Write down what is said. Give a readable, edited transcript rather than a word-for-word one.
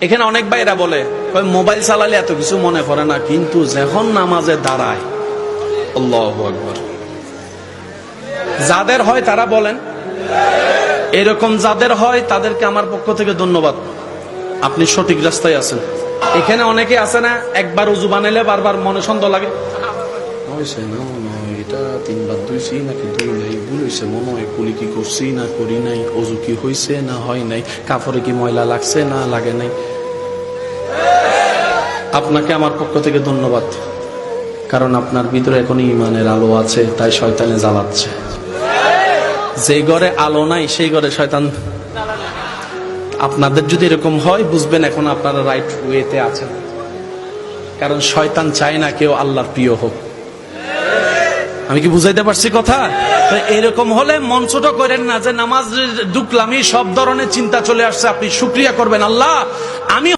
এখানে অনেক ভাইরা বলে মোবাইল চালালে এত কিছু মনে পড়ে না, কিন্তু যখন নামাজে দাঁড়ায় আল্লাহু আকবার। যাদের হয় তারা বলেন, এরকম যাদের হয় তাদেরকে আমার পক্ষ থেকে ধন্যবাদ, আপনি সঠিক রাস্তায় আছেন। এখানে অনেকে আছে না, একবার উজু বানাইলে বারবার মনে সন্দেহ লাগে, এটা তিনবার ধুইছি নাকি ধুই নাই, ভুল হয়েছে মনে হয়, কুলি কি করছি না করি নাই, অজু কি হয়েছে না হয় নাই, কাপড়ে কি ময়লা লাগছে না লাগে নাই। আপনাকে আমার পক্ষ থেকে ধন্যবাদ, কারণ আপনার ভিতরে এখন ঈমানের আলো আছে, তাই শয়তানে জ্বালাচ্ছে। যে ঘরে আলো নাই সেই ঘরে শয়তান। আপনাদের যদি এরকম হয় বুঝবেন এখন আপনারা রাইট ওয়েতে আছেন, কারণ শয়তান চায় না কেউ আল্লাহর প্রিয় হোক। আমি কি বুঝাইতে পারছি কথা? তো এরকম হলে মন ছোট করেন না যে নামাজ ঢুকলামই সব ধরনের চিন্তা চলে আসছে। আপনি শুকরিয়া করবেন, আল্লাহ আমি